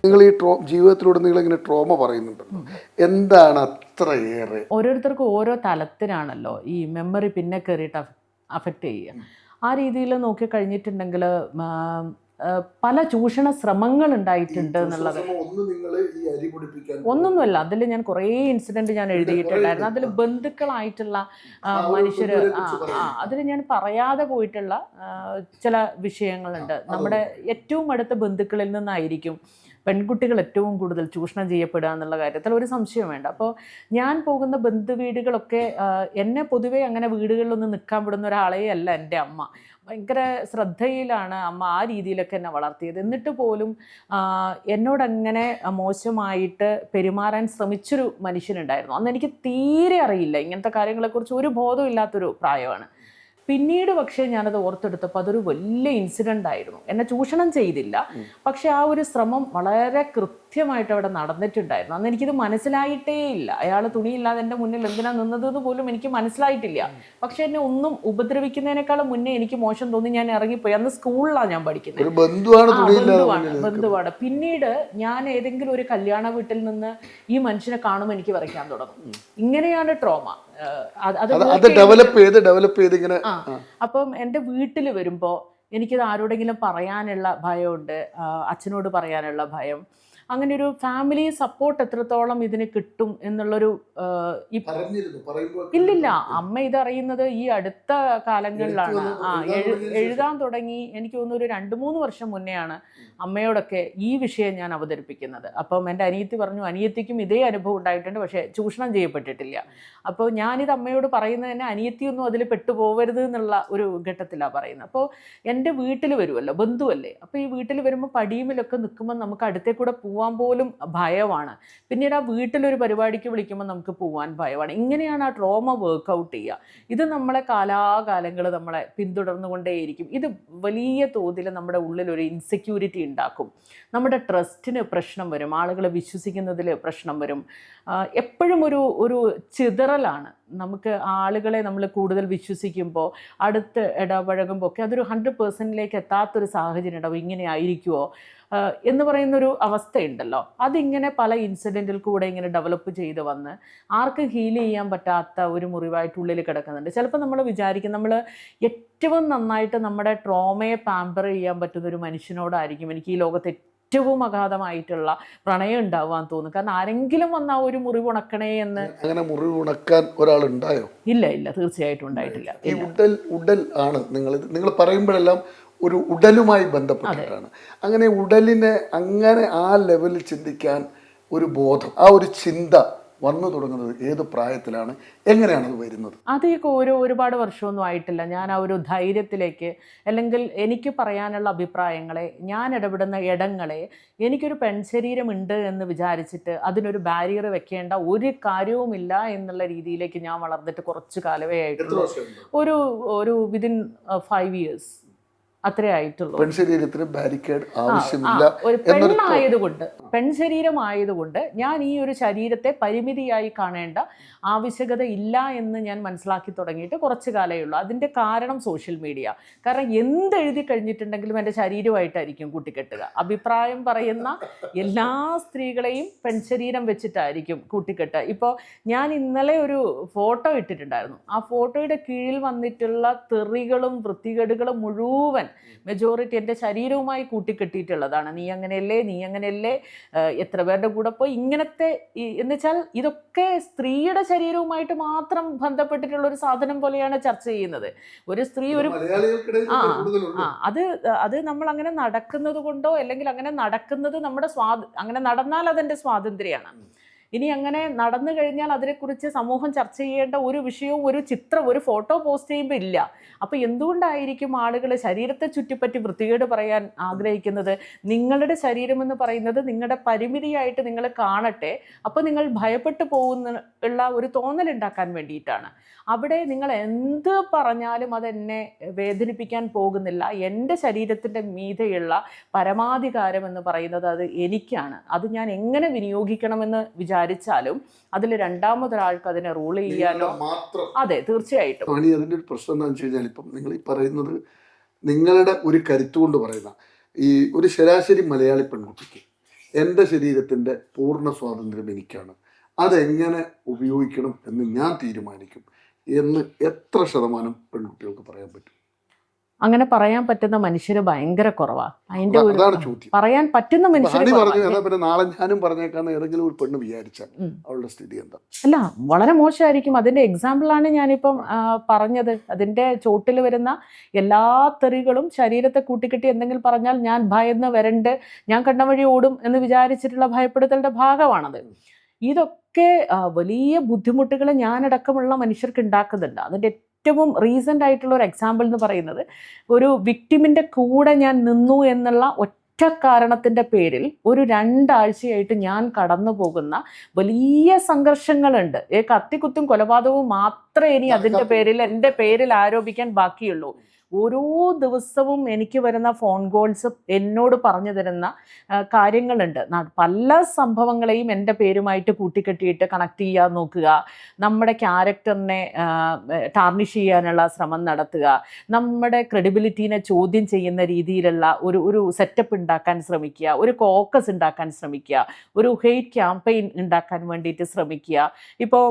നിങ്ങൾ ഈ ജീവിതത്തിലൂടെ നിങ്ങൾ ഇങ്ങനെ ട്രോമ പറയുന്നുണ്ടല്ലോ, എന്താണ് അത്രയേറെ? ഓരോരുത്തർക്കും ഓരോ തലത്തിനാണല്ലോ ഈ മെമ്മറി പിന്നെ കയറിയിട്ട് അഫക്റ്റ് ചെയ്യുക. ആ രീതിയിൽ നോക്കി കഴിഞ്ഞിട്ടുണ്ടെങ്കിൽ പല ചൂഷണ ശ്രമങ്ങൾ ഉണ്ടായിട്ടുണ്ട് എന്നുള്ളത് ഒന്നൊന്നുമല്ല. അതിൽ ഞാൻ കുറേ ഇൻസിഡൻറ്റ് ഞാൻ എഴുതിയിട്ടുണ്ടായിരുന്നു. അതിൽ ബന്ധുക്കളായിട്ടുള്ള മനുഷ്യർ അതിൽ ഞാൻ പറയാതെ പോയിട്ടുള്ള ചില വിഷയങ്ങളുണ്ട്. നമ്മുടെ ഏറ്റവും അടുത്ത ബന്ധുക്കളിൽ നിന്നായിരിക്കും പെൺകുട്ടികൾ ഏറ്റവും കൂടുതൽ ചൂഷണം ചെയ്യപ്പെടുക എന്നുള്ള കാര്യത്തിൽ ഒരു സംശയം വേണ്ട. അപ്പോൾ ഞാൻ പോകുന്ന ബന്ധുവീടുകളൊക്കെ എന്നെ പൊതുവേ അങ്ങനെ വീടുകളിലൊന്നും നിൽക്കാൻ വിടുന്ന ഒരാളേ അല്ല എൻ്റെ അമ്മ. ഭയങ്കര ശ്രദ്ധയിലാണ് അമ്മ ആ രീതിയിലൊക്കെ എന്നെ വളർത്തിയത്. എന്നിട്ട് പോലും എന്നോടങ്ങനെ മോശമായിട്ട് പെരുമാറാൻ ശ്രമിച്ചൊരു മനുഷ്യനുണ്ടായിരുന്നു. അന്ന് എനിക്ക് തീരെ അറിയില്ല, ഇങ്ങനത്തെ കാര്യങ്ങളെക്കുറിച്ച് ഒരു ബോധവും ഇല്ലാത്തൊരു പ്രായമാണ്. പിന്നീട് പക്ഷേ ഞാനത് ഓർത്തെടുത്തപ്പോൾ അതൊരു വലിയ ഇൻസിഡൻ്റ് ആയിരുന്നു. എന്നെ ചൂഷണം ചെയ്തില്ല, പക്ഷെ ആ ഒരു ശ്രമം വളരെ കൃത്യമായിട്ട് അവിടെ നടന്നിട്ടുണ്ടായിരുന്നു. അന്ന് എനിക്കിത് മനസ്സിലായിട്ടേ ഇല്ല. അയാൾ തുണിയില്ലാതെ എൻ്റെ മുന്നിൽ എന്തിനാ നിന്നതെന്ന് പോലും എനിക്ക് മനസ്സിലായിട്ടില്ല. പക്ഷെ എന്നെ ഒന്നും ഉപദ്രവിക്കുന്നതിനേക്കാളും മുന്നേ എനിക്ക് മോശം തോന്നി, ഞാൻ ഇറങ്ങിപ്പോയി. അന്ന് സ്കൂളിലാണ് ഞാൻ പഠിക്കുന്നത്. ബന്ധുവാണ്. പിന്നീട് ഞാൻ ഏതെങ്കിലും ഒരു കല്യാണ വീട്ടിൽ നിന്ന് ഈ മനുഷ്യനെ കാണുമ്പോൾ എനിക്ക് വരയ്ക്കാൻ തുടങ്ങും. ഇങ്ങനെയാണ് ട്രോമ. ഡെവലപ്പ് ചെയ്ത് ഇങ്ങനെ. അപ്പം എൻ്റെ വീട്ടിൽ വരുമ്പോൾ എനിക്കത് ആരോടെങ്കിലും പറയാനുള്ള ഭയമുണ്ട്, അച്ഛനോട് പറയാനുള്ള ഭയം. അങ്ങനെ ഒരു ഫാമിലി സപ്പോർട്ട് എത്രത്തോളം ഇതിന് കിട്ടും എന്നുള്ളൊരു ഇല്ലില്ല. അമ്മ ഇതറിയുന്നത് ഈ അടുത്ത കാലങ്ങളിലാണ്. എഴുതാൻ തുടങ്ങി. എനിക്ക് തോന്നുന്നു ഒരു 2-3 വർഷം മുന്നെയാണ് അമ്മയോടൊക്കെ ഈ വിഷയം ഞാൻ അവതരിപ്പിക്കുന്നത്. അപ്പം എൻ്റെ അനിയത്തി പറഞ്ഞു, അനിയത്തിക്കും ഇതേ അനുഭവം ഉണ്ടായിട്ടുണ്ട്, പക്ഷേ ചൂഷണം ചെയ്യപ്പെട്ടിട്ടില്ല. അപ്പോൾ ഞാനിത് അമ്മയോട് പറയുന്നത് തന്നെ അനിയത്തിയൊന്നും അതിൽ പെട്ടുപോകരുത് എന്നുള്ള ഒരു ഘട്ടത്തിലാണ് പറയുന്നത്. അപ്പോൾ എൻ്റെ വീട്ടിൽ വരുമല്ലോ, ബന്ധുവല്ലേ. അപ്പോൾ ഈ വീട്ടിൽ വരുമ്പോൾ പടിയുമിലൊക്കെ നിൽക്കുമ്പോൾ നമുക്ക് അടുത്തേ കൂടെ പോവാൻ പോലും ഭയമാണ്. പിന്നീട് ആ വീട്ടിലൊരു പരിപാടിക്ക് വിളിക്കുമ്പോൾ നമുക്ക് പോവാൻ ഭയമാണ്. ഇങ്ങനെയാണ് ആ ട്രോമ വർക്കൗട്ട് ചെയ്യുക. ഇത് നമ്മളെ കാലാകാലങ്ങൾ നമ്മളെ പിന്തുടർന്നുകൊണ്ടേയിരിക്കും. ഇത് വലിയ തോതിൽ നമ്മുടെ ഉള്ളിലൊരു ഇൻസെക്യൂരിറ്റി ഉണ്ടാക്കും. നമ്മുടെ ട്രസ്റ്റിന് പ്രശ്നം വരും, ആളുകളെ വിശ്വസിക്കുന്നതിൽ പ്രശ്നം വരും. എപ്പോഴും ഒരു ചിതറലാണ്. നമുക്ക് ആളുകളെ നമ്മൾ കൂടുതൽ വിശ്വസിക്കുമ്പോൾ, അടുത്ത് ഇടപഴകുമ്പോൾ ഒക്കെ അതൊരു 100% എത്താത്തൊരു സാഹചര്യം ഉണ്ടാവും. ഇങ്ങനെ ആയിരിക്കുമോ എന്ന് പറയുന്നൊരു അവസ്ഥയുണ്ടല്ലോ. അതിങ്ങനെ പല ഇൻസിഡൻറ്റിൽ കൂടെ ഇങ്ങനെ ഡെവലപ്പ് ചെയ്ത് വന്ന് ആർക്കും ഹീൽ ചെയ്യാൻ പറ്റാത്ത ഒരു മുറിവായിട്ടുള്ളിൽ കിടക്കുന്നുണ്ട്. ചിലപ്പോൾ നമ്മൾ വിചാരിക്കും നമ്മൾ ഏറ്റവും നന്നായിട്ട് നമ്മുടെ ട്രോമയെ പാമ്പർ ചെയ്യാൻ പറ്റുന്ന ഒരു മനുഷ്യനോടായിരിക്കും എനിക്ക് ഈ ലോകത്ത് ഏറ്റവും അഗാധമായിട്ടുള്ള പ്രണയം ഉണ്ടാവാൻ തോന്നുന്നു. കാരണം ആരെങ്കിലും വന്ന ഒരു മുറിവുണക്കണേ എന്ന്. അങ്ങനെ മുറിവുണക്കാൻ ഒരാളുണ്ടായോ? ഇല്ല, തീർച്ചയായിട്ടും ഉണ്ടായിട്ടില്ല. ഈ ഉടൽ ആണ് നിങ്ങൾ പറയുമ്പോഴെല്ലാം ഒരു ഉടലുമായി ബന്ധപ്പെട്ടിട്ടാണ്. അങ്ങനെ ഉടലിനെ അങ്ങനെ ആ ലെവലിൽ ചിന്തിക്കാൻ ഒരു ബോധം, ആ ഒരു ചിന്ത വന്നു തുടങ്ങുന്നത് ഏത് പ്രായത്തിലാണ്, എങ്ങനെയാണ് അത് വരുന്നത്? അതൊക്കെ ഒരുപാട് വർഷമൊന്നും ആയിട്ടില്ല. ഞാൻ ആ ഒരു ധൈര്യത്തിലേക്ക്, അല്ലെങ്കിൽ എനിക്ക് പറയാനുള്ള അഭിപ്രായങ്ങളെ, ഞാൻ ഇടപെടുന്ന ഇടങ്ങളെ, എനിക്കൊരു പെൺശരീരമുണ്ട് എന്ന് വിചാരിച്ചിട്ട് അതിനൊരു ബാരിയർ വെക്കേണ്ട ഒരു കാര്യവുമില്ല എന്നുള്ള രീതിയിലേക്ക് ഞാൻ വളർന്നിട്ട് കുറച്ച് കാലമേ ആയിട്ടുള്ളൂ. ഒരു വിതിൻ 5 years അത്രേ ആയിട്ടുള്ളൂ. പെൺശരീരത്തിന് ബാരിക്കേഡ് ആവശ്യമില്ല. ഒരു പെൺശരീരമായതുകൊണ്ട് ഞാൻ ഈ ഒരു ശരീരത്തെ പരിമിതിയായി കാണേണ്ട ആവശ്യകത ഇല്ല എന്ന് ഞാൻ മനസ്സിലാക്കി തുടങ്ങിയിട്ട് കുറച്ച് കാലമേ ഉള്ളൂ. അതിൻ്റെ കാരണം സോഷ്യൽ മീഡിയ. കാരണം എന്തെഴുതി കഴിഞ്ഞിട്ടുണ്ടെങ്കിലും എൻ്റെ ശരീരമായിട്ടായിരിക്കും കൂട്ടിക്കെട്ടുക. അഭിപ്രായം പറയുന്ന എല്ലാ സ്ത്രീകളെയും പെൺശരീരം വെച്ചിട്ടായിരിക്കും കൂട്ടിക്കെട്ടുക. ഇപ്പോൾ ഞാൻ ഇന്നലെ ഒരു ഫോട്ടോ ഇട്ടിട്ടുണ്ടായിരുന്നു. ആ ഫോട്ടോയുടെ കീഴിൽ വന്നിട്ടുള്ള തെറികളും വൃത്തികേടുകളും മുഴുവൻ മെജോറിറ്റി എൻ്റെ ശരീരവുമായി കൂട്ടിക്കെട്ടിയിട്ടുള്ളതാണ്. നീ അങ്ങനെയല്ലേ, എത്ര പേരുടെ കൂടെ പോയി, ഇങ്ങനത്തെ. എന്നുവെച്ചാൽ ഇതൊക്കെ സ്ത്രീയുടെ ശരീരവുമായിട്ട് മാത്രം ബന്ധപ്പെട്ടിട്ടുള്ള ഒരു സാധനം പോലെയാണ് ചർച്ച ചെയ്യുന്നത്. ഒരു സ്ത്രീ അത് നമ്മൾ അങ്ങനെ നടക്കുന്നത് കൊണ്ടോ, അല്ലെങ്കിൽ അങ്ങനെ നടക്കുന്നത് നമ്മുടെ അങ്ങനെ നടന്നാൽ അതെൻ്റെ സ്വാതന്ത്ര്യമാണ്. ഇനി അങ്ങനെ നടന്നു കഴിഞ്ഞാൽ അതിനെക്കുറിച്ച് സമൂഹം ചർച്ച ചെയ്യേണ്ട ഒരു വിഷയവും ഒരു ചിത്രം, ഒരു ഫോട്ടോ പോസ്റ്റ് ചെയ്യുമ്പോൾ ഇല്ല. അപ്പോൾ എന്തുകൊണ്ടായിരിക്കും ആളുകൾ ശരീരത്തെ ചുറ്റിപ്പറ്റി വൃത്തികേട് പറയാൻ ആഗ്രഹിക്കുന്നത്? നിങ്ങളുടെ ശരീരമെന്ന് പറയുന്നത് നിങ്ങളുടെ പരിമിതിയായിട്ട് നിങ്ങൾ കാണട്ടെ, അപ്പോൾ നിങ്ങൾ ഭയപ്പെട്ടു പോകുന്നുള്ള ഒരു തോന്നലുണ്ടാക്കാൻ വേണ്ടിയിട്ടാണ്. അവിടെ നിങ്ങൾ എന്ത് പറഞ്ഞാലും അതെന്നെ വേദനിപ്പിക്കാൻ പോകുന്നില്ല. എൻ്റെ ശരീരത്തിൻ്റെ മീതെയുള്ള പരമാധികാരം എന്ന് പറയുന്നത് അത് എനിക്കാണ്. അത് ഞാൻ എങ്ങനെ വിനിയോഗിക്കണമെന്ന് വിചാരിച്ചാലും അതിൽ രണ്ടാമതൊരാൾക്ക് അതിനെ റൂൾ ചെയ്യാനോ. അതെ, തീർച്ചയായിട്ടും. അതിൻ്റെ ഒരു പ്രശ്നം എന്താണെന്ന് വെച്ച് കഴിഞ്ഞാൽ, ഇപ്പം നിങ്ങൾ ഈ പറയുന്നത് നിങ്ങളുടെ ഒരു കരുത്തുകൊണ്ട് പറയുന്ന ഈ ഒരു ശരാശരി മലയാളി പെൺകുട്ടിക്ക് എൻ്റെ ശരീരത്തിൻ്റെ പൂർണ്ണ സ്വാതന്ത്ര്യം എനിക്കാണ്, അതെങ്ങനെ ഉപയോഗിക്കണം എന്ന് ഞാൻ തീരുമാനിക്കും എന്ന് എത്ര ശതമാനം പെൺകുട്ടികൾക്ക് പറയാൻ പറ്റും? അങ്ങനെ പറയാൻ പറ്റുന്ന മനുഷ്യര് ഭയങ്കര കുറവാണ്. അതിന്റെ ഒരു അതാണ് ചോദ്യം. പറയാൻ പറ്റുന്ന ഹണി മനുഷ്യര് പറഞ്ഞു, എന്നാ പിന്നെ നാളെ ഞാനും പറഞ്ഞേക്കാന്ന് ഏതെങ്കിലും ഒരു പെണ്ണ് വിചാരിച്ചാൽ അവളുടെ സ്ഥിതി എന്താ? അല്ല, വളരെ മോശമായിരിക്കും. അതിന്റെ എക്സാമ്പിളാണ് ഞാനിപ്പം പറഞ്ഞത്. അതിന്റെ ചോട്ടിൽ വരുന്ന എല്ലാ തെറികളും ശരീരത്തെ കൂട്ടിക്കെട്ടി എന്തെങ്കിലും പറഞ്ഞാൽ ഞാൻ ഭയന്ന് വരണ്ട്, ഞാൻ കണ്ട വഴി ഓടും എന്ന് വിചാരിച്ചിട്ടുള്ള ഭയപ്പെടുത്തലിന്റെ ഭാഗമാണത്. ഇതൊക്കെ വലിയ ബുദ്ധിമുട്ടുകൾ ഞാനടക്കമുള്ള മനുഷ്യർക്ക് ഉണ്ടാക്കുന്നുണ്ട്. അതിൻ്റെ ഏറ്റവും റീസെൻ്റ് ആയിട്ടുള്ള ഒരു എക്സാമ്പിൾ എന്ന് പറയുന്നത്, ഒരു വിക്ടിമിൻ്റെ കൂടെ ഞാൻ നിന്നു എന്നുള്ള ഒറ്റ കാരണത്തിൻ്റെ പേരിൽ ഒരു 2 ആഴ്ചയായിട്ട് ഞാൻ കടന്നു പോകുന്ന വലിയ സംഘർഷങ്ങളുണ്ട്. കത്തിക്കുത്തും കൊലപാതകവും മാത്രമേ ഇനി അതിൻ്റെ പേരിൽ എൻ്റെ പേരിൽ ആരോപിക്കാൻ ബാക്കിയുള്ളൂ. ഓരോ ദിവസവും എനിക്ക് വരുന്ന ഫോൺ കോൾസ് എന്നോട് പറഞ്ഞു തരുന്ന കാര്യങ്ങളുണ്ട്. പല സംഭവങ്ങളെയും എൻ്റെ പേരുമായിട്ട് കൂട്ടിക്കെട്ടിയിട്ട് കണക്ട് ചെയ്യാൻ നോക്കുക, നമ്മുടെ ക്യാരക്ടറിനെ ടാർണിഷ് ചെയ്യാനുള്ള ശ്രമം നടത്തുക, നമ്മുടെ ക്രെഡിബിലിറ്റീനെ ചോദ്യം ചെയ്യുന്ന രീതിയിലുള്ള ഒരു സെറ്റപ്പ് ഉണ്ടാക്കാൻ ശ്രമിക്കുക, ഒരു കോക്കസ് ഉണ്ടാക്കാൻ ശ്രമിക്കുക, ഒരു ഹെയ്റ്റ് ക്യാമ്പയിൻ ഉണ്ടാക്കാൻ വേണ്ടിയിട്ട് ശ്രമിക്കുക. ഇപ്പോൾ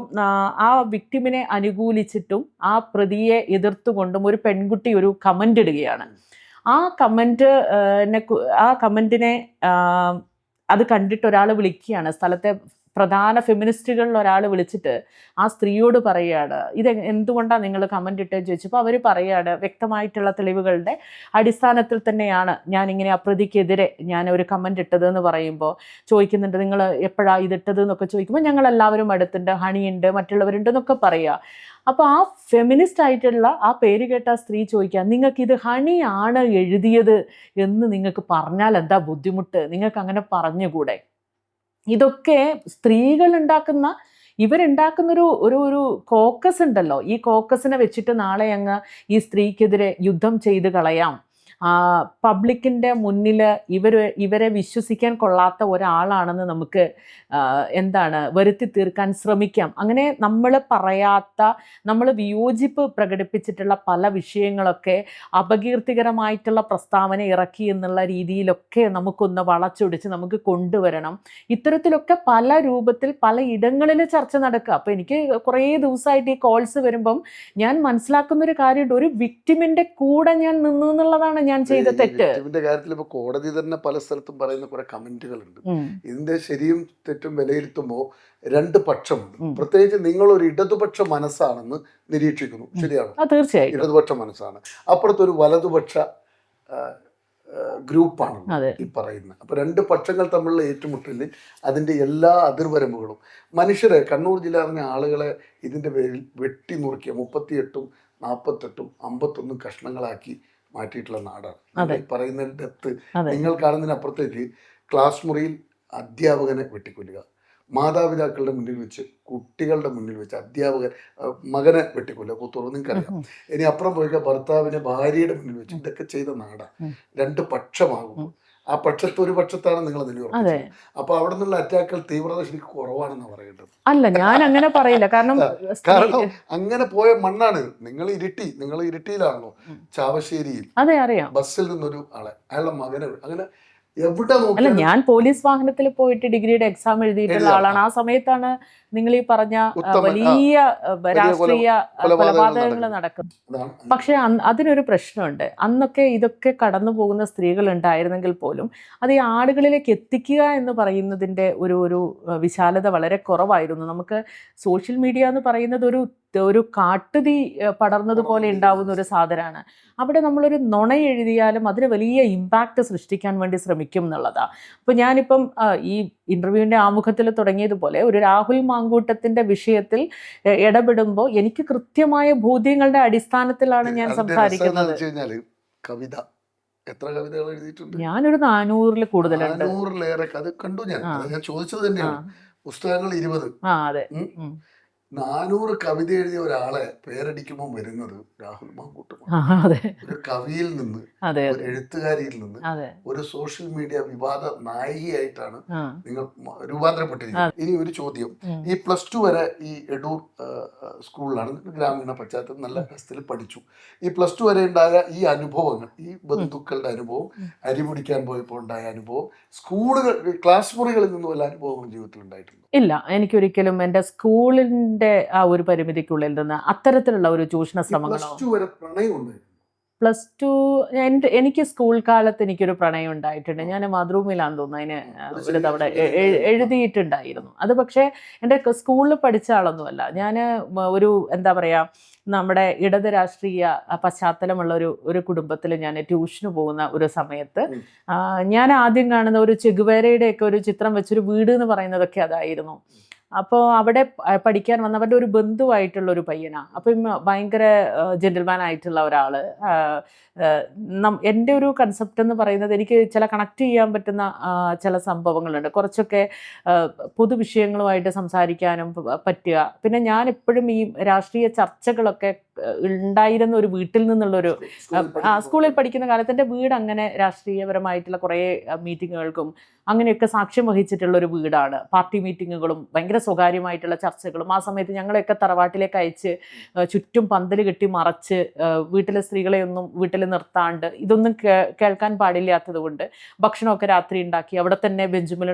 ആ വിക്ടിമിനെ അനുകൂലിച്ചിട്ടും ആ പ്രതിയെ എതിർത്തുകൊണ്ടും ഒരു പെൺകുട്ടി ഒരു കമൻ്റ് ഇടുകയാണ്. ആ കമൻറ്റിനെ അത് കണ്ടിട്ട് ഒരാൾ വിളിക്കുകയാണ്, സ്ഥലത്തെ പ്രധാന ഫെമിനിസ്റ്റുകളിൽ ഒരാൾ വിളിച്ചിട്ട് ആ സ്ത്രീയോട് പറയുകയാണ്, ഇത് എന്തുകൊണ്ടാണ് നിങ്ങൾ കമൻ്റ് ഇട്ടെന്ന് ചോദിച്ചപ്പോൾ അവർ പറയുകയാണ്, വ്യക്തമായിട്ടുള്ള തെളിവുകളുടെ അടിസ്ഥാനത്തിൽ തന്നെയാണ് ഞാനിങ്ങനെ അപ്രതിക്കെതിരെ ഞാൻ ഒരു കമൻ്റ് ഇട്ടതെന്ന് പറയുമ്പോൾ ചോദിക്കുന്നുണ്ട്, നിങ്ങൾ എപ്പോഴാണ് ഇതിട്ടത് എന്നൊക്കെ ചോദിക്കുമ്പോൾ ഞങ്ങളെല്ലാവരും അടുത്തുണ്ട്, ഹണിയുണ്ട്, മറ്റുള്ളവരുണ്ട് എന്നൊക്കെ പറയുക. അപ്പോൾ ആ ഫെമിനിസ്റ്റ് ആയിട്ടുള്ള ആ പേര് കേട്ട ആ സ്ത്രീ ചോദിക്കുക, നിങ്ങൾക്കിത് ഹണിയാണ് എഴുതിയത് എന്ന് നിങ്ങൾക്ക് പറഞ്ഞാൽ എന്താ ബുദ്ധിമുട്ട്, നിങ്ങൾക്ക് അങ്ങനെ പറഞ്ഞുകൂടെ? ഇതൊക്കെ സ്ത്രീകൾ ഉണ്ടാക്കുന്ന, ഇവരുണ്ടാക്കുന്നൊരു ഒരു കോക്കസ് ഉണ്ടല്ലോ, ഈ കോക്കസിനെ വെച്ചിട്ട് നാളെ അങ്ങ് ഈ സ്ത്രീക്കെതിരെ യുദ്ധം ചെയ്ത് കളയാം. പബ്ലിക്കിൻ്റെ മുന്നിൽ ഇവരെ വിശ്വസിക്കാൻ കൊള്ളാത്ത ഒരാളാണെന്ന് നമുക്ക് വരുത്തി തീർക്കാൻ ശ്രമിക്കാം. അങ്ങനെ നമ്മൾ പറയാത്ത, നമ്മൾ വിയോജിപ്പ് പ്രകടിപ്പിച്ചിട്ടുള്ള പല വിഷയങ്ങളൊക്കെ അപകീർത്തികരമായിട്ടുള്ള പ്രസ്താവന ഇറക്കി എന്നുള്ള രീതിയിലൊക്കെ നമുക്കൊന്ന് വളച്ചൊടിച്ച് നമുക്ക് കൊണ്ടുവരണം. ഇത്തരത്തിലൊക്കെ പല രൂപത്തിൽ പല ഇടങ്ങളിൽ ചർച്ച നടക്കുക. അപ്പോൾ എനിക്ക് കുറേ ദിവസമായിട്ട് ഈ കോൾസ് വരുമ്പം ഞാൻ മനസ്സിലാക്കുന്നൊരു കാര്യമുണ്ട്, ഒരു വിക്ടിമിൻ്റെ കൂടെ ഞാൻ നിന്നു എന്നുള്ളതാണ് ഞാൻ ചെയ്ത തെറ്റ്. ഇതിന്റെ കാര്യത്തിൽ ഇപ്പൊ കോടതി തന്നെ പല സ്ഥലത്തും പറയുന്ന കുറെ കമന്റുകളുണ്ട്. ഇതിന്റെ ശരിയും തെറ്റും വിലയിരുത്തുമ്പോൾ 2 പക്ഷമുണ്ട്. പ്രത്യേകിച്ച് നിങ്ങൾ ഒരു ഇടതുപക്ഷ മനസ്സാണെന്ന് നിരീക്ഷിക്കുന്നു, ശരിയാണ്? തീർച്ചയായും ഇടതുപക്ഷ മനസ്സാണ്. അപ്പുറത്തൊരു വലതുപക്ഷ ഗ്രൂപ്പാണ് ഈ പറയുന്നത്. അപ്പൊ 2 പക്ഷങ്ങൾ തമ്മിലുള്ള ഏറ്റുമുട്ടലിൽ അതിന്റെ എല്ലാ അതിർവരമ്പുകളും മനുഷ്യരെ, കണ്ണൂർ ജില്ല പറഞ്ഞ ആളുകളെ ഇതിന്റെ പേരിൽ വെട്ടി നുറുക്കിയ 38ഉം 48ഉം 51 കഷ്ണങ്ങളാക്കി മാറ്റിയിട്ടുള്ള നാടാണ് പറയുന്നതിന്റെ ഡെപ്ത്. നിങ്ങൾ കാണുന്നതിനപ്പുറത്തേക്ക് ക്ലാസ് മുറിയിൽ അധ്യാപകനെ വെട്ടിക്കൊല്ലുക, മാതാപിതാക്കളുടെ മുന്നിൽ വെച്ച്, കുട്ടികളുടെ മുന്നിൽ വെച്ച് അധ്യാപകൻ മകനെ വെട്ടിക്കൊല്ലുക, കുത്തുറവ് നിങ്ങൾക്കറിയാം. ഇനി അപ്പുറം പോയിക്കുക ഭർത്താവിനെ ഭാര്യയുടെ മുന്നിൽ വെച്ച്. ഇതൊക്കെ ചെയ്ത നാടാണ്. 2 പക്ഷമാകുമ്പോൾ ആ പക്ഷത്ത് ഒരു പക്ഷത്താണ് നിങ്ങൾ നിലയുറപ്പിച്ചത്. അപ്പൊ അവിടെ നിന്നുള്ള അറ്റാക്കുകൾ തീവ്രത ശരിക്കും കുറവാണെന്ന് പറയേണ്ടത്. അല്ല, ഞാൻ അങ്ങനെ പറയില്ല. കാരണം അങ്ങനെ പോയ മണ്ണാണ്. നിങ്ങൾ ഇരിട്ടിയിലാണല്ലോ, ചാവശ്ശേരിയിൽ ബസ്സിൽ നിന്നൊരു ആളെ, അയാളുടെ മകനെ അങ്ങനെ എവിടെ അല്ല, ഞാൻ പോലീസ് വാഹനത്തിൽ പോയിട്ട് ഡിഗ്രിയുടെ എക്സാം എഴുതിയിട്ടുള്ള ആളാണ്. ആ സമയത്താണ് നിങ്ങൾ ഈ പറഞ്ഞ വലിയ രാഷ്ട്രീയ കൊലപാതകങ്ങൾ നടക്കുന്നത്. പക്ഷെ അതിനൊരു പ്രശ്നമുണ്ട്. അന്നൊക്കെ ഇതൊക്കെ കടന്നു പോകുന്ന സ്ത്രീകൾ ഉണ്ടായിരുന്നെങ്കിൽ പോലും അത് ഈ ആളുകളിലേക്ക് എത്തിക്കുക എന്ന് പറയുന്നതിൻ്റെ ഒരു വിശാലത വളരെ കുറവായിരുന്നു. നമുക്ക് സോഷ്യൽ മീഡിയ എന്ന് പറയുന്നത് ഒരു കാട്ടുതീ പടർന്നതുപോലെ ഉണ്ടാവുന്ന ഒരു സാധനമാണ്. അവിടെ നമ്മളൊരു നുണ എഴുതിയാലും അതിന് വലിയ ഇമ്പാക്റ്റ് സൃഷ്ടിക്കാൻ വേണ്ടി ശ്രമിക്കും എന്നുള്ളതാണ്. അപ്പോൾ ഞാനിപ്പം ഈ ഇൻ്റർവ്യൂവിൻ്റെ ആമുഖത്തിൽ തുടങ്ങിയതുപോലെ ഒരു രാഹുൽ മാങ്കൂട്ടത്തിൻ്റെ വിഷയത്തിൽ ഇടപെടുമ്പോൾ എനിക്ക് കൃത്യമായ ബോധ്യങ്ങളുടെ അടിസ്ഥാനത്തിലാണ് ഞാൻ സംസാരിക്കുന്നത്. കവിത എത്ര കവിതകൾ എഴുതിയിട്ടുണ്ട്? ഞാനൊരു 400-ൽ കൂടുതലുണ്ട്. 400-ലേറെ അത് കണ്ടു ഞാൻ ചോദിച്ചത് തന്നെയാണ്. പുസ്തകങ്ങൾ 20. അതെ. 400 കവിത എഴുതിയ ഒരാളെ പേരടിക്കുമ്പോൾ വരുന്നത് രാഹുൽ മാങ്കൂട്ടമാണ്. അതെ ഒരു കവിയിൽ നിന്ന്, അതെ ഒരു എഴുത്തുകാരിയിൽ നിന്ന്, അതെ ഒരു സോഷ്യൽ മീഡിയ വിവാദ നായികയായിട്ടാണ് ആ നിങ്ങൾ രൂപാന്തരപ്പെട്ടിരിക്കുന്നത്. ഇനി ഒരു ചോദ്യം, ഈ +2 വരെ ഈ എടൂർ സ്കൂളിലാണ്, ഗ്രാമീണ പശ്ചാത്തലത്തിൽ നല്ല സ്ഥലത്തിൽ പഠിച്ചു. ഈ +2 വരെ ഉണ്ടായ ഈ അനുഭവങ്ങൾ, ഈ ബന്ധുക്കളുടെ അനുഭവം, അരി പിടിക്കാൻ പോയപ്പോൾ ഉണ്ടായ അനുഭവം, സ്കൂളുകൾ ക്ലാസ് മുറികളിൽ നിന്നും വല്ല അനുഭവങ്ങളും ജീവിതത്തിൽ ഉണ്ടായിട്ടുണ്ട്? ഇല്ല, എനിക്കൊരിക്കലും എൻ്റെ സ്കൂളിൻ്റെ ആ ഒരു പരിമിതിക്കുള്ളിൽ നിന്ന് അത്തരത്തിലുള്ള ഒരു ചൂഷണ ശ്രമങ്ങളോ. +2 വരെ പ്രണയം ഉണ്ടായിരുന്നു? +2 എനിക്ക് സ്കൂൾ കാലത്ത് എനിക്കൊരു പ്രണയം ഉണ്ടായിട്ടുണ്ട്. ഞാൻ മാതൃഭൂമിയിലാന്ന് തോന്നുന്നു അതിന് ഒരു തവണ എഴുതിയിട്ടുണ്ടായിരുന്നു. അത് പക്ഷേ എൻ്റെ സ്കൂളിൽ പഠിച്ച ആളൊന്നുമല്ല. ഞാൻ ഒരു എന്താ പറയുക, നമ്മുടെ ഇടത് രാഷ്ട്രീയ പശ്ചാത്തലമുള്ള ഒരു കുടുംബത്തിൽ ഞാൻ ട്യൂഷന് പോകുന്ന ഒരു സമയത്ത് ഞാൻ ആദ്യം കാണുന്ന ഒരു ചെഗുവേരയുടെയൊക്കെ ഒരു ചിത്രം വെച്ചൊരു വീട് എന്ന് പറയുന്നതൊക്കെ അതായിരുന്നു. അപ്പോൾ അവിടെ പഠിക്കാൻ വന്നവരുടെ ഒരു ബന്ധുവായിട്ടുള്ള ഒരു പയ്യനാണ്. അപ്പം ഭയങ്കര ജെന്റിൽമാൻ ആയിട്ടുള്ള ഒരാൾ. എൻ്റെ ഒരു കൺസെപ്റ്റ് എന്ന് പറയുന്നത്, എനിക്ക് ചില കണക്ട് ചെയ്യാൻ പറ്റുന്ന ചില സംഭവങ്ങളുണ്ട്. കുറച്ചൊക്കെ പൊതുവിഷയങ്ങളുമായിട്ട് സംസാരിക്കാനും പറ്റുക. പിന്നെ ഞാൻ എപ്പോഴും ഈ രാഷ്ട്രീയ ചർച്ചകളൊക്കെ ഉണ്ടായിരുന്ന ഒരു വീട്ടിൽ നിന്നുള്ളൊരു സ്കൂളിൽ പഠിക്കുന്ന കാലത്ത് എൻ്റെ വീട് അങ്ങനെ രാഷ്ട്രീയപരമായിട്ടുള്ള കുറേ മീറ്റിങ്ങുകൾക്കും അങ്ങനെയൊക്കെ സാക്ഷ്യം വഹിച്ചിട്ടുള്ള ഒരു വീടാണ്. പാർട്ടി മീറ്റിങ്ങുകളും ഭയങ്കര സ്വകാര്യമായിട്ടുള്ള ചർച്ചകളും. ആ സമയത്ത് ഞങ്ങളെയൊക്കെ തറവാട്ടിലേക്ക് അയച്ച് ചുറ്റും പന്തൽ കെട്ടി മറച്ച് വീട്ടിലെ സ്ത്രീകളെയൊന്നും വീട്ടിൽ നിർത്താണ്ട്, ഇതൊന്നും കേൾക്കാൻ പാടില്ലാത്തത് കൊണ്ട് ഭക്ഷണമൊക്കെ രാത്രി ഉണ്ടാക്കി അവിടെ തന്നെ ബെഞ്ചുമിലും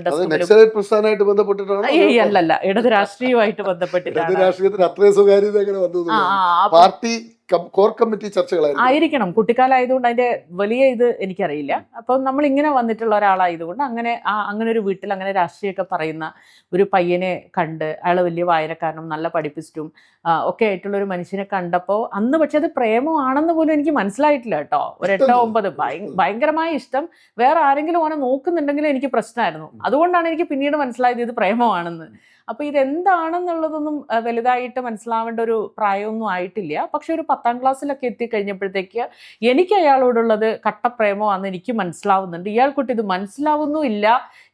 അല്ലല്ല, ഇടത് രാഷ്ട്രീയമായിട്ട് ബന്ധപ്പെട്ടിട്ടാണ്. കോർ കമ്മിറ്റി ചർച്ചകളായിരുന്നു ആയിരിക്കണം. കുട്ടിക്കാലായതുകൊണ്ട് അതിന്റെ വലിയ ഇത് എനിക്കറിയില്ല. അപ്പം നമ്മൾ ഇങ്ങനെ വന്നിട്ടുള്ള ഒരാളായതുകൊണ്ട് അങ്ങനെ ഒരു വീട്ടിൽ അങ്ങനെ രാഷ്ട്രീയമൊക്കെ പറയുന്ന ഒരു പയ്യനെ കണ്ട്, അയാൾ വലിയ വായനക്കാരനും നല്ല പഠിപ്പിച്ചിട്ടും ഒക്കെ ആയിട്ടുള്ള ഒരു മനുഷ്യനെ കണ്ടപ്പോൾ അന്ന് പക്ഷെ അത് പ്രേമമാണെന്ന് പോലും എനിക്ക് മനസ്സിലായിട്ടില്ല കേട്ടോ. ഒരു 8-9 ഭയങ്കരമായ ഇഷ്ടം. വേറെ ആരെങ്കിലും ഓനെ നോക്കുന്നുണ്ടെങ്കിലും എനിക്ക് പ്രശ്നമായിരുന്നു. അതുകൊണ്ടാണ് എനിക്ക് പിന്നീട് മനസ്സിലായത് ഇത് പ്രേമമാണെന്ന്. അപ്പോൾ ഇതെന്താണെന്നുള്ളതൊന്നും വലുതായിട്ട് മനസ്സിലാവേണ്ട ഒരു പ്രായമൊന്നും ആയിട്ടില്ല. പക്ഷെ ഒരു 10ാം ക്ലാസ്സിലൊക്കെ എത്തിക്കഴിഞ്ഞപ്പോഴത്തേക്ക് എനിക്ക് അയാളോടുള്ളത് കട്ടപ്രേമമാണെന്ന് എനിക്ക് മനസ്സിലാവുന്നുണ്ട്. ഇയാൾക്കൊട്ട് ഇത് മനസ്സിലാവുന്നുമില്ല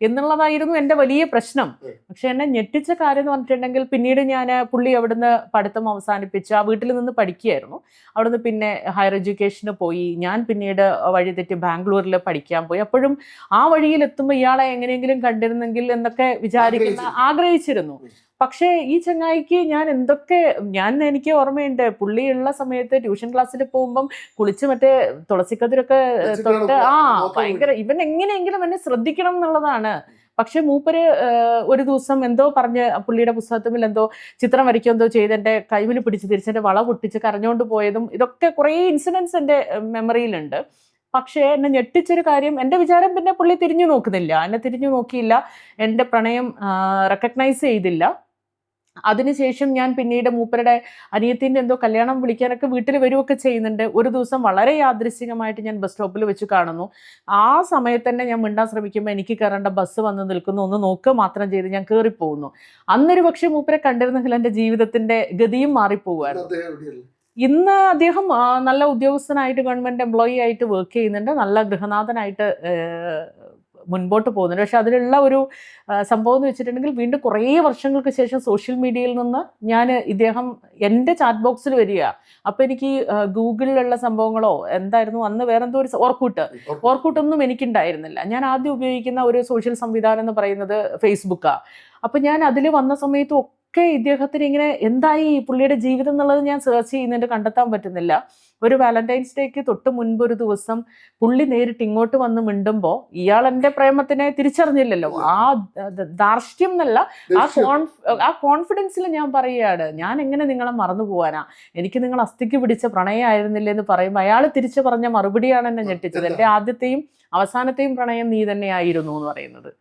എന്നുള്ളതായിരുന്നു എൻ്റെ വലിയ പ്രശ്നം. പക്ഷെ എന്നെ ഞെട്ടിച്ച കാര്യം എന്ന് പറഞ്ഞിട്ടുണ്ടെങ്കിൽ, പിന്നീട് ഞാൻ പുള്ളി അവിടുന്ന് പഠിത്തം അവസാനിപ്പിച്ച് ആ വീട്ടിൽ നിന്ന് പഠിക്കുകയായിരുന്നു. അവിടുന്ന് പിന്നെ ഹയർ എഡ്യൂക്കേഷന് പോയി. ഞാൻ പിന്നീട് വഴിതെറ്റി ബാംഗ്ലൂരിൽ പഠിക്കാൻ പോയി. അപ്പോഴും ആ വഴിയിലെത്തുമ്പോൾ ഇയാളെ എങ്ങനെയെങ്കിലും കണ്ടിരുന്നെങ്കിൽ എന്നൊക്കെ ആഗ്രഹിച്ചിരുന്നു. പക്ഷേ ഈ ചങ്ങായിക്ക് എനിക്ക് ഓർമ്മയുണ്ട്, പുള്ളിയുള്ള സമയത്ത് ട്യൂഷൻ ക്ലാസ്സിൽ പോകുമ്പം കുളിച്ച് മറ്റേ തുളസിക്കതിരൊക്കെ തൊട്ട് ഭയങ്കര ഇവൻ എങ്ങനെയെങ്കിലും എന്നെ ശ്രദ്ധിക്കണം എന്നുള്ളതാണ്. പക്ഷെ മൂപ്പര് ഒരു ദിവസം എന്തോ പറഞ്ഞ് പുള്ളിയുടെ പുസ്തകത്തിൽ എന്തോ ചിത്രം വരയ്ക്കുക എന്തോ ചെയ്ത് എൻ്റെ കൈവിൽ പിടിച്ച് തിരിച്ചെൻ്റെ വള പൊട്ടിച്ച് കരഞ്ഞുകൊണ്ട് പോയതും ഇതൊക്കെ കുറേ ഇൻസിഡൻസ് എൻ്റെ മെമ്മറിയിലുണ്ട്. പക്ഷേ എന്നെ ഞെട്ടിച്ചൊരു കാര്യം, എൻ്റെ വിചാരം പിന്നെ പുള്ളി എന്നെ തിരിഞ്ഞു നോക്കിയില്ല, എൻ്റെ പ്രണയം റെക്കഗ്നൈസ് ചെയ്തില്ല. അതിനുശേഷം ഞാൻ പിന്നീട് മൂപ്പരുടെ അനിയത്തിൻ്റെ എന്തോ കല്യാണം വിളിക്കാനൊക്കെ വീട്ടിൽ വരുമൊക്കെ ചെയ്യുന്നുണ്ട്. ഒരു ദിവസം വളരെ യാദൃശ്ചികമായിട്ട് ഞാൻ ബസ് സ്റ്റോപ്പിൽ വെച്ച് കാണുന്നു. ആ സമയത്ത് തന്നെ ഞാൻ മിണ്ടാൻ ശ്രമിക്കുമ്പോൾ എനിക്ക് കയറേണ്ട ബസ് വന്ന് നിൽക്കുന്നു. ഒന്ന് നോക്കുക മാത്രം ചെയ്ത് ഞാൻ കയറിപ്പോകുന്നു. അന്നൊരു പക്ഷേ മൂപ്പരെ കണ്ടിരുന്നെങ്കിൽ എൻ്റെ ജീവിതത്തിൻ്റെ ഗതിയും മാറിപ്പോകുമായിരുന്നു. ഇന്ന് അദ്ദേഹം നല്ല ഉദ്യോഗസ്ഥനായിട്ട് ഗവൺമെൻറ് എംപ്ലോയി ആയിട്ട് വർക്ക് ചെയ്യുന്നുണ്ട്. നല്ല ഗൃഹനാഥനായിട്ട് മുൻപോട്ട് പോകുന്നുണ്ട്. പക്ഷെ അതിലുള്ള ഒരു സംഭവം എന്ന് വെച്ചിട്ടുണ്ടെങ്കിൽ, വീണ്ടും കുറേ വർഷങ്ങൾക്ക് ശേഷം സോഷ്യൽ മീഡിയയിൽ നിന്ന് ഇദ്ദേഹം എൻ്റെ ചാറ്റ് ബോക്സിൽ വരിക. അപ്പോൾ എനിക്ക് ഗൂഗിളിലുള്ള സംഭവങ്ങളോ എന്തായിരുന്നു അന്ന് വേറെന്തോ ഒരു ഓർക്കൂട്ടൊന്നും എനിക്കുണ്ടായിരുന്നില്ല. ഞാൻ ആദ്യം ഉപയോഗിക്കുന്ന ഒരു സോഷ്യൽ സംവിധാനം എന്ന് പറയുന്നത് ഫേസ്ബുക്കാണ്. അപ്പം ഞാൻ അതിൽ വന്ന സമയത്തും ഒക്കെ ഇദ്ദേഹത്തിന് ഇങ്ങനെ എന്തായി പുള്ളിയുടെ ജീവിതം എന്നുള്ളത് ഞാൻ സെർച്ച് ചെയ്യുന്നുണ്ട്, കണ്ടെത്താൻ പറ്റുന്നില്ല. ഒരു വാലന്റൈൻസ് ഡേക്ക് തൊട്ട് മുൻപ് ഒരു ദിവസം പുള്ളി നേരിട്ട് ഇങ്ങോട്ട് വന്ന് മിണ്ടുമ്പോൾ ഇയാൾ എൻ്റെ പ്രേമത്തിനെ തിരിച്ചറിഞ്ഞില്ലല്ലോ. ആ ധാർഷ്ട്യം എന്നല്ല, ആ കോൺഫിഡൻസിൽ ഞാൻ പറയുകയാണ്, ഞാൻ എങ്ങനെ നിങ്ങളെ മറന്നു പോകാനാ, എനിക്ക് നിങ്ങൾ അസ്ഥിക്ക് പിടിച്ച പ്രണയമായിരുന്നില്ലേ എന്ന് പറയുമ്പോൾ അയാൾ തിരിച്ചു പറഞ്ഞ മറുപടിയാണ് എന്നെ ഞെട്ടിച്ചത്. എൻ്റെ ആദ്യത്തെയും അവസാനത്തെയും പ്രണയം നീ തന്നെയായിരുന്നു എന്ന് പറയുന്നത്.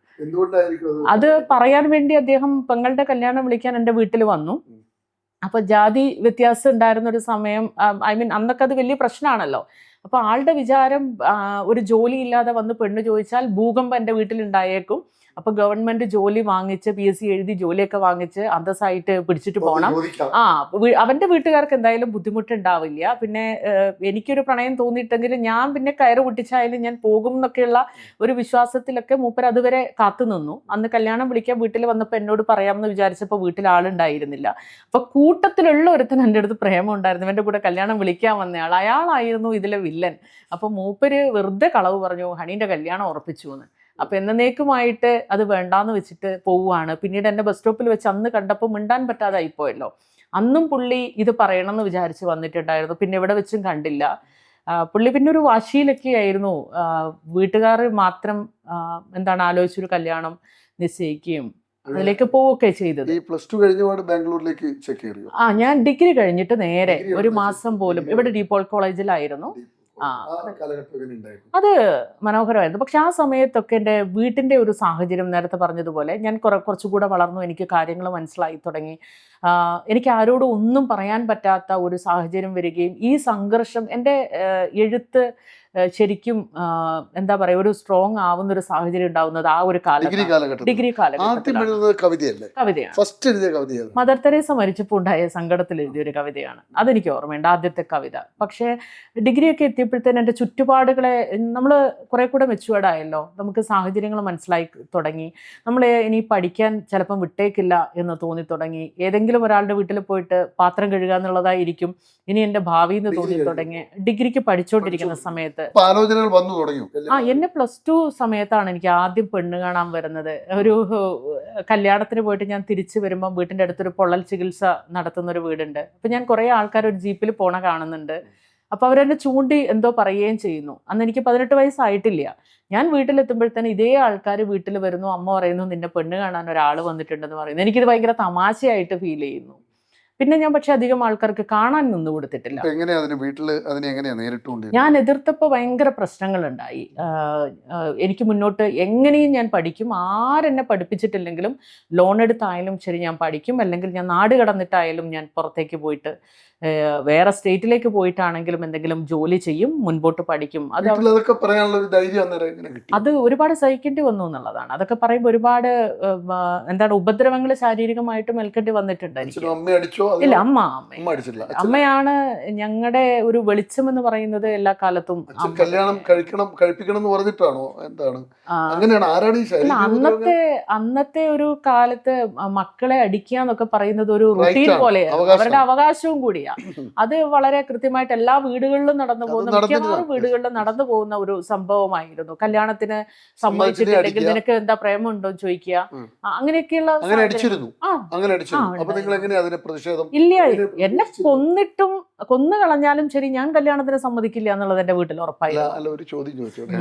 അത് പറയാൻ വേണ്ടി അദ്ദേഹം പെങ്ങളുടെ കല്യാണം വിളിക്കാൻ എൻ്റെ വീട്ടിൽ വന്നു. അപ്പോൾ ജാതി വ്യത്യാസം ഉണ്ടായിരുന്നൊരു സമയം, അന്നൊക്കെ അത് വലിയ പ്രശ്നമാണല്ലോ. അപ്പോൾ ആളുടെ വിചാരം ഒരു ജോലി ഇല്ലാതെ വന്ന് പെണ്ണ് ചോദിച്ചാൽ ഭൂകമ്പം എൻ്റെ വീട്ടിലുണ്ടായേക്കും, അപ്പൊ ഗവൺമെന്റ് ജോലി വാങ്ങിച്ച് PSC എഴുതി ജോലിയൊക്കെ വാങ്ങിച്ച് അന്തസ്സായിട്ട് പിടിച്ചിട്ട് പോകണം. അവന്റെ വീട്ടുകാർക്ക് എന്തായാലും ബുദ്ധിമുട്ടുണ്ടാവില്ല. പിന്നെ എനിക്കൊരു പ്രണയം തോന്നിയിട്ടെങ്കിൽ ഞാൻ പിന്നെ കയറ് പൊട്ടിച്ചായാലും ഞാൻ പോകും എന്നൊക്കെയുള്ള ഒരു വിശ്വാസത്തിലൊക്കെ മൂപ്പർ അതുവരെ കാത്തു നിന്നു. അന്ന് കല്യാണം വിളിക്കാൻ വീട്ടിൽ വന്നപ്പോൾ എന്നോട് പറയാമെന്ന് വിചാരിച്ചപ്പോൾ വീട്ടിൽ ആളുണ്ടായിരുന്നില്ല. അപ്പൊ കൂട്ടത്തിലുള്ള ഒരുത്തൻ എൻ്റെ അടുത്ത് പ്രേമം ഉണ്ടായിരുന്നു, എൻ്റെ കൂടെ കല്യാണം വിളിക്കാൻ വന്നയാൾ, അയാളായിരുന്നു ഇതിലെ വില്ലൻ. അപ്പൊ മൂപ്പര് വെറുതെ കളവ് പറഞ്ഞു, ഹണീന്റെ കല്യാണം ഉറപ്പിച്ചു എന്ന്. അപ്പൊ എന്നേക്കുമായിട്ട് അത് വേണ്ടാന്ന് വെച്ചിട്ട് പോവുകയാണ്. പിന്നീട് എന്നെ ബസ് സ്റ്റോപ്പിൽ വെച്ച് അന്ന് കണ്ടപ്പോൾ മിണ്ടാൻ പറ്റാതായിപ്പോയല്ലോ. അന്നും പുള്ളി ഇത് പറയണമെന്ന് വിചാരിച്ച് വന്നിട്ടുണ്ടായിരുന്നു. പിന്നെ ഇവിടെ വെച്ചും കണ്ടില്ല. പുള്ളി പിന്നെ ഒരു വാശിയിലൊക്കെ ആയിരുന്നു. വീട്ടുകാർ മാത്രം എന്താണ് ആലോചിച്ചൊരു കല്യാണം നിശ്ചയിക്കുകയും അതിലേക്ക് പോവുകയൊക്കെ ചെയ്തത്. +2 കഴിഞ്ഞ ബാംഗ്ലൂരിലേക്ക് ചെക്ക് ചെയ്തു. ഞാൻ ഡിഗ്രി കഴിഞ്ഞിട്ട് നേരെ ഒരു മാസം പോലും ഇവിടെ ഡീപോൾ കോളേജിലായിരുന്നു. അത് മനോഹരമായിരുന്നു. പക്ഷെ ആ സമയത്തൊക്കെ എൻ്റെ വീട്ടിൻ്റെ ഒരു സാഹചര്യം നേരത്തെ പറഞ്ഞതുപോലെ ഞാൻ കുറച്ചുകൂടെ വളർന്നു, എനിക്ക് കാര്യങ്ങൾ മനസ്സിലായി തുടങ്ങി. എനിക്ക് ആരോടും ഒന്നും പറയാൻ പറ്റാത്ത ഒരു സാഹചര്യം വരികയും ഈ സംഘർഷം എൻ്റെ എഴുത്ത് ശരിക്കും എന്താ പറയുക ഒരു സ്ട്രോങ് ആവുന്ന ഒരു സാഹചര്യം ഉണ്ടാവുന്നത് ആ ഒരു ഡിഗ്രി കാലഘട്ടത്തിലാണ്. കവിതയാണ്. മദർ തെരേസ മരിച്ചപ്പോൾ ഉണ്ടായ സങ്കടത്തിൽ എഴുതിയ ഒരു കവിതയാണ്. അതെനിക്ക് ഓർമ്മയുണ്ട്, ആദ്യത്തെ കവിത. പക്ഷേ ഡിഗ്രിയൊക്കെ എത്തിയപ്പോഴത്തേന് എൻ്റെ ചുറ്റുപാടുകളെ നമ്മൾ കുറെ കൂടെ മെച്ചുവേർഡായല്ലോ, നമുക്ക് സാഹചര്യങ്ങൾ മനസ്സിലായി തുടങ്ങി. നമ്മൾ ഇനി പഠിക്കാൻ ചിലപ്പം വിട്ടേക്കില്ല എന്ന് തോന്നി തുടങ്ങി. ഏതെങ്കിലും ഒരാളുടെ വീട്ടിൽ പോയിട്ട് പാത്രം കഴുകുക എന്നുള്ളതായിരിക്കും ഇനി എൻ്റെ ഭാവി എന്ന് തോന്നി തുടങ്ങി. ഡിഗ്രിക്ക് പഠിച്ചുകൊണ്ടിരിക്കുന്ന സമയത്ത് ആലോചനകൾ വന്നു തുടങ്ങി. എന്നെ +2 സമയത്താണ് എനിക്ക് ആദ്യം പെണ്ണ് കാണാൻ വരുന്നത്. ഒരു കല്യാണത്തിന് പോയിട്ട് ഞാൻ തിരിച്ചു വരുമ്പോൾ വീട്ടിൻ്റെ അടുത്തൊരു പൊള്ളൽ ചികിത്സ നടത്തുന്ന ഒരു വീടുണ്ട്. അപ്പൊ ഞാൻ കുറെ ആൾക്കാർ ഒരു ജീപ്പിൽ പോണ കാണുന്നുണ്ട്. അപ്പൊ അവരെന്നെ ചൂണ്ടി എന്തോ പറയുകയും ചെയ്യുന്നു. അന്ന് എനിക്ക് 18 വയസ്സായിട്ടില്ല. ഞാൻ വീട്ടിലെത്തുമ്പോഴത്തേന് ഇതേ ആൾക്കാർ വീട്ടിൽ വരുന്നു, അമ്മ പറയുന്നു നിന്നെ പെണ്ണ് കാണാൻ ഒരാൾ വന്നിട്ടുണ്ടെന്ന് പറയുന്നു. എനിക്കിത് ഭയങ്കര തമാശയായിട്ട് ഫീൽ ചെയ്യുന്നു. പിന്നെ ഞാൻ പക്ഷെ അധികം ആൾക്കാർക്ക് കാണാൻ നിന്ന് കൊടുത്തിട്ടില്ല. ഞാൻ എതിർത്തപ്പോൾ ഭയങ്കര പ്രശ്നങ്ങളുണ്ടായി. എനിക്ക് മുന്നോട്ട് എങ്ങനെയും ഞാൻ പഠിക്കും, ആരെന്നെ പഠിപ്പിച്ചിട്ടില്ലെങ്കിലും ലോൺ എടുത്തായാലും ശരി ഞാൻ പഠിക്കും, അല്ലെങ്കിൽ ഞാൻ നാട് കടന്നിട്ടായാലും ഞാൻ പുറത്തേക്ക് പോയിട്ട് വേറെ സ്റ്റേറ്റിലേക്ക് പോയിട്ടാണെങ്കിലും എന്തെങ്കിലും ജോലി ചെയ്യും, മുൻപോട്ട് പഠിക്കും. അത് ഒരുപാട് സഹിക്കേണ്ടി വന്നു എന്നുള്ളതാണ്. അതൊക്കെ പറയുമ്പോൾ ഒരുപാട് എന്താണ് ഉപദ്രവങ്ങൾ ശാരീരികമായിട്ടും ഏൽക്കേണ്ടി വന്നിട്ടുണ്ട് എനിക്ക്. ഇല്ല, അമ്മയാണ് ഞങ്ങളുടെ ഒരു വെളിച്ചം എന്ന് പറയുന്നത് എല്ലാ കാലത്തും. കല്യാണം കഴിപ്പിക്കണം എന്ന് പറഞ്ഞിട്ടാണോ എന്താണ്? അന്നത്തെ ഒരു കാലത്ത് മക്കളെ അടിക്കുക എന്നൊക്കെ പറയുന്നത് ഒരു റുട്ടീൻ പോലെ, അവരുടെ അവകാശവും കൂടിയാ. അത് വളരെ കൃത്യമായിട്ട് എല്ലാ വീടുകളിലും നടന്നു പോകുന്ന, മിക്കവാറും വീടുകളിലും നടന്നു പോകുന്ന ഒരു സംഭവമായിരുന്നു. കല്യാണത്തിന് സമ്മതിച്ചിട്ടില്ലെങ്കിൽ നിനക്ക് എന്താ പ്രേമമുണ്ടോ എന്ന് ചോദിക്കുക, അങ്ങനെയൊക്കെയുള്ള. ഇല്ല, എന്നെ കൊന്നു കളഞ്ഞാലും ശരി ഞാൻ കല്യാണത്തിന് സമ്മതിക്കില്ല എന്നുള്ളത് എന്റെ വീട്ടിൽ ഉറപ്പായിരുന്നു. ഒരു ചോദ്യം ചോദിച്ചോട്ടെ?